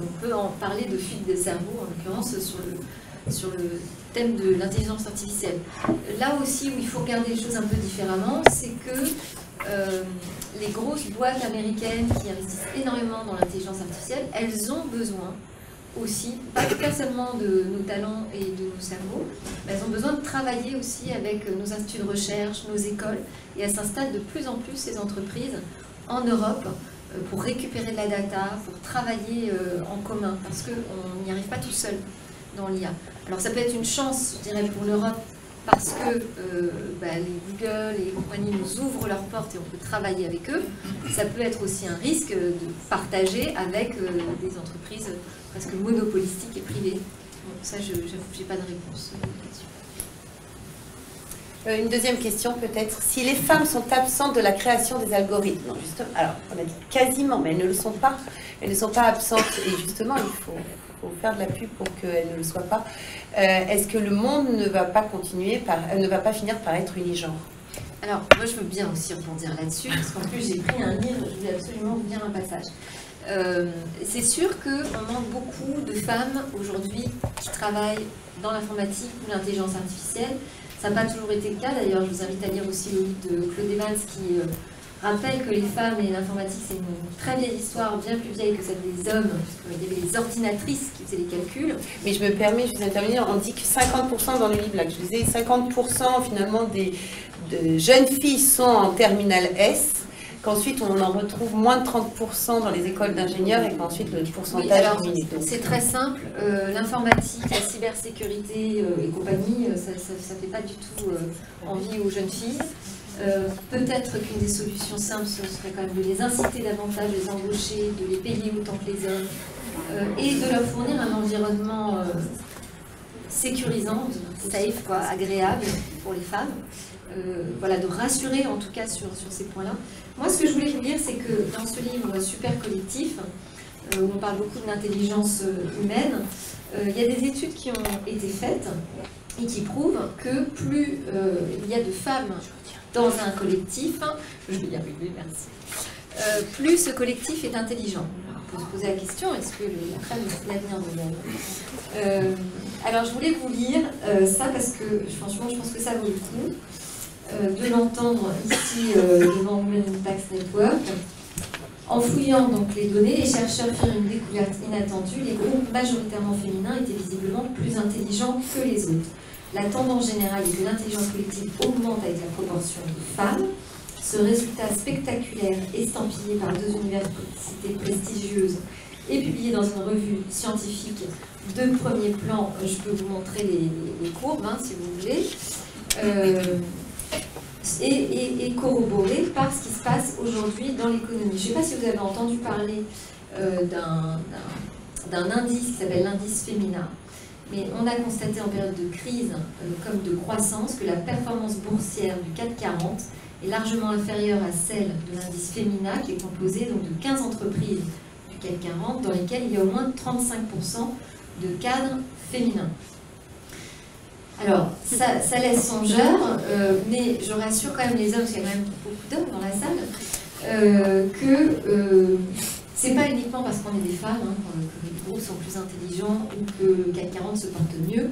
on peut en parler de fuite de cerveau, en l'occurrence sur le thème de l'intelligence artificielle. Là aussi où il faut regarder les choses un peu différemment, c'est que les grosses boîtes américaines qui investissent énormément dans l'intelligence artificielle, elles ont besoin aussi, pas seulement de nos talents et de nos cerveaux, mais elles ont besoin de travailler aussi avec nos instituts de recherche, nos écoles, et elles s'installent de plus en plus, ces entreprises, en Europe, pour récupérer de la data, pour travailler en commun, parce qu'on n'y arrive pas tout seul dans l'IA. Alors ça peut être une chance, je dirais, pour l'Europe, parce que les Google et les compagnies nous ouvrent leurs portes et on peut travailler avec eux. Ça peut être aussi un risque de partager avec des entreprises presque monopolistiques et privées. Bon, ça, je n'ai pas de réponse là-dessus. Une deuxième question peut-être. Si les femmes sont absentes de la création des algorithmes, non, justement, alors on a dit quasiment, mais elles ne le sont pas. Elles ne sont pas absentes et justement il faut faire de la pub pour qu'elles ne le soient pas. Est-ce que le monde ne va pas finir par être unigenre? Alors, moi je veux bien aussi rebondir là-dessus, parce qu'en plus j'ai pris un livre, je voulais absolument vous lire un passage. C'est sûr qu'on manque beaucoup de femmes aujourd'hui qui travaillent dans l'informatique ou l'intelligence artificielle. Ça n'a pas toujours été le cas, d'ailleurs je vous invite à lire aussi le livre de Claude Evans qui rappelle que les femmes et l'informatique c'est une très vieille histoire, bien plus vieille que celle des hommes, puisqu'il y avait les ordinatrices qui faisaient les calculs. Mais je me permets, je vais intervenir, on dit que 50% dans le livre là que je disais, 50% finalement de jeunes filles sont en terminale S, qu'ensuite on en retrouve moins de 30% dans les écoles d'ingénieurs et qu'ensuite le pourcentage diminue. C'est très simple, l'informatique, la cybersécurité et compagnie, ça ne fait pas du tout envie aux jeunes filles. Peut-être qu'une des solutions simples, ce serait quand même de les inciter davantage, de les embaucher, de les payer autant que les hommes et de leur fournir un environnement sécurisant, safe, agréable pour les femmes. Voilà, de rassurer en tout cas sur ces points-là. Moi, ce que je voulais vous dire, c'est que dans ce livre Super Collectif, où on parle beaucoup de l'intelligence humaine, il y a des études qui ont été faites et qui prouvent que plus il y a de femmes dans un collectif, je vais y arriver, merci, plus ce collectif est intelligent. On peut se poser la question, est-ce que la femme est l'avenir de l'homme? Alors, je voulais vous lire ça parce que, franchement, je pense que ça vaut le coup de l'entendre ici devant Women Impact Network. En fouillant donc les données, les chercheurs firent une découverte inattendue. Les groupes majoritairement féminins étaient visiblement plus intelligents que les autres. La tendance générale est que l'intelligence collective augmente avec la proportion de femmes. Ce résultat spectaculaire, estampillé par 2 universités prestigieuses et publié dans une revue scientifique de premier plan, je peux vous montrer les courbes, hein, si vous voulez, est corroboré par ce qui se passe aujourd'hui dans l'économie. Je ne sais pas si vous avez entendu parler d'un indice qui s'appelle l'indice féminin. Mais on a constaté en période de crise comme de croissance que la performance boursière du CAC 40 est largement inférieure à celle de l'indice féminin qui est composé donc de 15 entreprises du CAC 40 dans lesquelles il y a au moins 35% de cadres féminins. Alors, ça laisse songeur, mais je rassure quand même les hommes, parce qu'il y a quand même beaucoup d'hommes dans la salle, que c'est pas uniquement parce qu'on est des femmes, hein, que les groupes sont plus intelligents ou que le CAC 40 se porte mieux,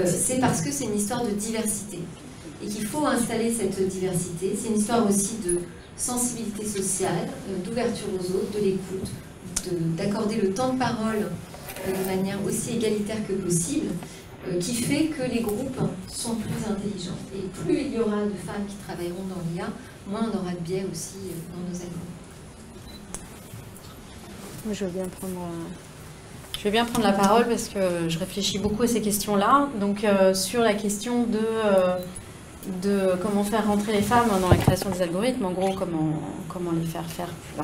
c'est parce que c'est une histoire de diversité. Et qu'il faut installer cette diversité. C'est une histoire aussi de sensibilité sociale, d'ouverture aux autres, de l'écoute, d'accorder le temps de parole de manière aussi égalitaire que possible, qui fait que les groupes sont plus intelligents. Et plus il y aura de femmes qui travailleront dans l'IA, moins on aura de biais aussi dans nos algorithmes. Je vais bien prendre la parole parce que je réfléchis beaucoup à ces questions-là. Donc sur la question de comment faire rentrer les femmes dans la création des algorithmes, en gros comment leur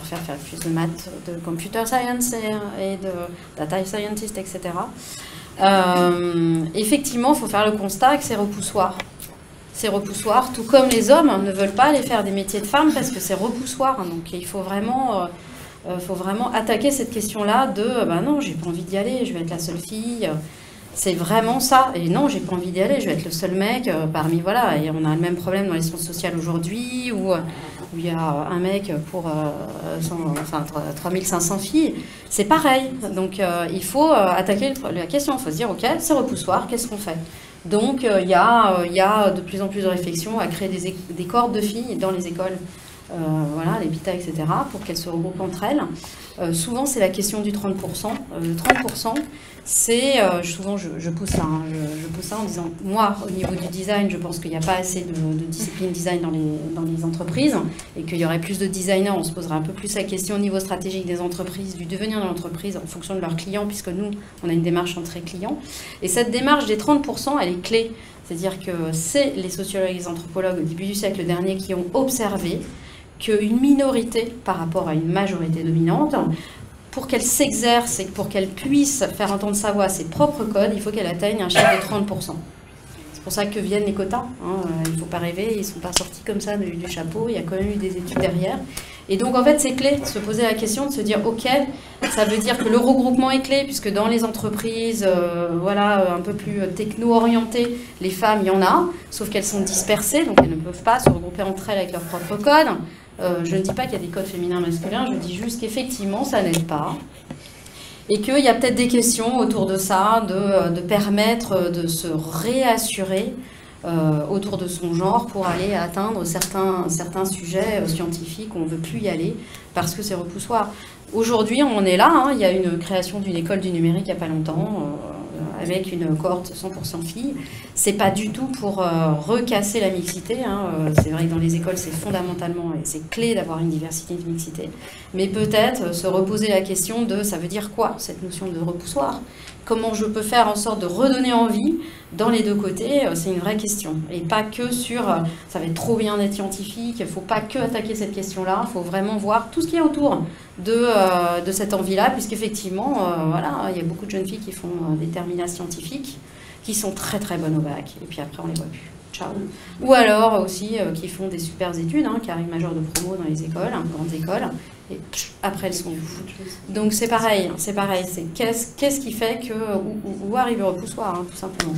faire faire plus de maths, de computer science et de data scientist, etc. Effectivement, il faut faire le constat que c'est repoussoir. C'est repoussoir, tout comme les hommes ne veulent pas aller faire des métiers de femmes parce que c'est repoussoir. Donc il faut vraiment attaquer cette question-là de non, j'ai pas envie d'y aller, je vais être la seule fille. C'est vraiment ça. Et non, j'ai pas envie d'y aller, je vais être le seul mec parmi, voilà. Et on a le même problème dans les sciences sociales aujourd'hui où il y a un mec pour 3500 filles. C'est pareil. Donc il faut attaquer la question. Il faut se dire, ok, c'est repoussoir, qu'est-ce qu'on fait? Donc il y a de plus en plus de réflexions à créer des cohortes de filles dans les écoles. Voilà, les PITA, etc., pour qu'elles se regroupent entre elles. Souvent, c'est la question du 30%. Le 30%, c'est, souvent, je pousse ça, hein, je pousse ça en disant, moi, au niveau du design, je pense qu'il n'y a pas assez de discipline design dans les entreprises, et qu'il y aurait plus de designers, on se poserait un peu plus la question au niveau stratégique des entreprises, du devenir de l'entreprise en fonction de leurs clients, puisque nous, on a une démarche entrée client. Et cette démarche des 30%, elle est clé. C'est-à-dire que c'est les sociologues et les anthropologues au début du siècle dernier qui ont observé qu'une minorité par rapport à une majorité dominante, pour qu'elle s'exerce et pour qu'elle puisse faire entendre sa voix à ses propres codes, il faut qu'elle atteigne un chiffre de 30%. C'est pour ça que viennent les quotas. Hein. Il ne faut pas rêver, ils ne sont pas sortis comme ça du chapeau, il y a quand même eu des études derrière. Et donc en fait c'est clé de se poser la question, de se dire ok, ça veut dire que le regroupement est clé, puisque dans les entreprises un peu plus techno-orientées, les femmes il y en a, sauf qu'elles sont dispersées, donc elles ne peuvent pas se regrouper entre elles avec leurs propres codes. Je ne dis pas qu'il y a des codes féminins masculins, je dis juste qu'effectivement ça n'aide pas. Et qu'il y a peut-être des questions autour de ça, de permettre de se réassurer autour de son genre pour aller atteindre certains sujets scientifiques où on ne veut plus y aller parce que c'est repoussoir. Aujourd'hui, on en est là, hein, il y a une création d'une école du numérique il n'y a pas longtemps, avec une cohorte 100% filles. C'est pas du tout pour recasser la mixité, hein. C'est vrai que dans les écoles, c'est fondamentalement, et c'est clé d'avoir une diversité de mixité, mais peut-être se reposer la question de, ça veut dire quoi, cette notion de repoussoir? Comment je peux faire en sorte de redonner envie dans les deux côtés, c'est une vraie question. Et pas que sur, ça va être trop bien d'être scientifique, il ne faut pas que attaquer cette question-là, il faut vraiment voir tout ce qu'il y a autour de cette envie-là, puisqu'effectivement, voilà, il y a beaucoup de jeunes filles qui font des terminales scientifiques, qui sont très très bonnes au bac, et puis après on les voit plus. Ciao. Ou alors aussi qui font des super études, hein, qui arrivent majeures de promo dans les écoles, grandes écoles, et après elles sont où. Donc c'est pareil, c'est qu'est-ce qui fait que où arrive le repoussoir, hein, tout simplement.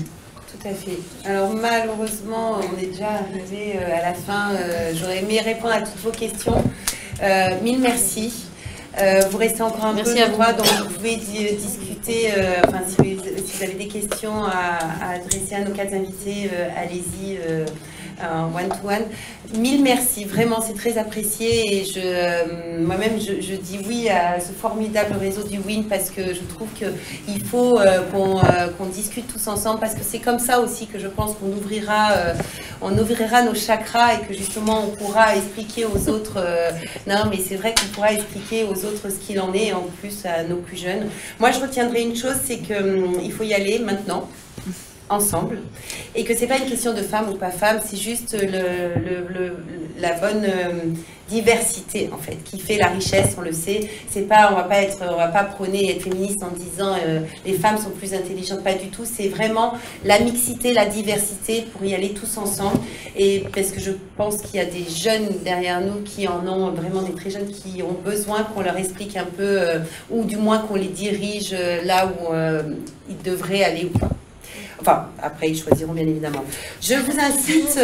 Tout à fait. Alors malheureusement, on est déjà arrivé à la fin. J'aurais aimé répondre à toutes vos questions. Mille merci. Vous restez encore un peu à vous. Donc vous pouvez discuter, si vous avez des questions à adresser à nos 4 invités, allez-y. En one-to-one. Mille merci, vraiment, c'est très apprécié et moi-même, je dis oui à ce formidable réseau du WIN parce que je trouve qu'il faut qu'on discute tous ensemble parce que c'est comme ça aussi que je pense qu'on ouvrira nos chakras et que justement on pourra expliquer aux autres, non mais c'est vrai qu'on pourra expliquer aux autres ce qu'il en est, en plus à nos plus jeunes. Moi je retiendrai une chose, c'est qu'il faut y aller maintenant, ensemble, et que c'est pas une question de femme ou pas femme, c'est juste la bonne diversité en fait qui fait la richesse, on le sait. C'est pas, on va pas prôner être féministe en disant les femmes sont plus intelligentes, pas du tout. C'est vraiment la mixité, la diversité pour y aller tous ensemble. Et parce que je pense qu'il y a des jeunes derrière nous qui en ont vraiment, des très jeunes qui ont besoin qu'on leur explique un peu ou du moins qu'on les dirige là où ils devraient aller ou pas. Enfin, après, ils choisiront bien évidemment. Je vous incite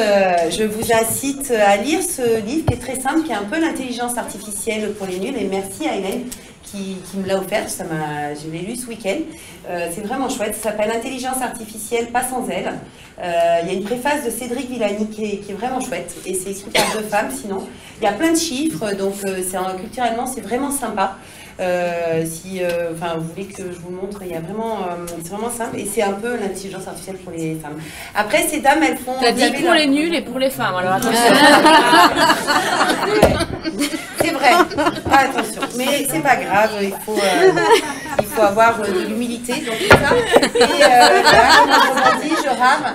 à lire ce livre qui est très simple, qui est un peu l'intelligence artificielle pour les nuls. Et merci à Hélène qui me l'a offert. Je l'ai lu ce week-end. C'est vraiment chouette. Ça s'appelle Intelligence artificielle, pas sans elle. Il y a une préface de Cédric Villani qui est vraiment chouette. Et c'est écrit par 2 femmes sinon. Il y a plein de chiffres, donc culturellement, c'est vraiment sympa. Si vous voulez que je vous montre, il y a vraiment, c'est vraiment simple et c'est un peu l'intelligence artificielle pour les femmes. Après, ces dames, elles font. T'as dit pour les nuls et pour les femmes, alors attention. C'est vrai, attention, mais c'est pas grave, il faut avoir de l'humilité, donc c'est ça. Et là, comme on dit, je rame.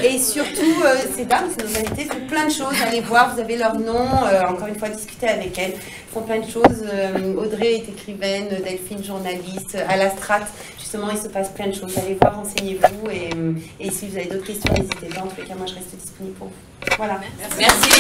Et surtout, ces dames, c'est nos invités, font plein de choses. Allez voir, vous avez leur nom, encore une fois, discutez avec elles. Font plein de choses. Audrey est écrivaine, Delphine journaliste, à la Strat, justement il se passe plein de choses. Allez voir, renseignez-vous et si vous avez d'autres questions, n'hésitez pas. En tout cas, moi je reste disponible pour vous. Voilà. Merci.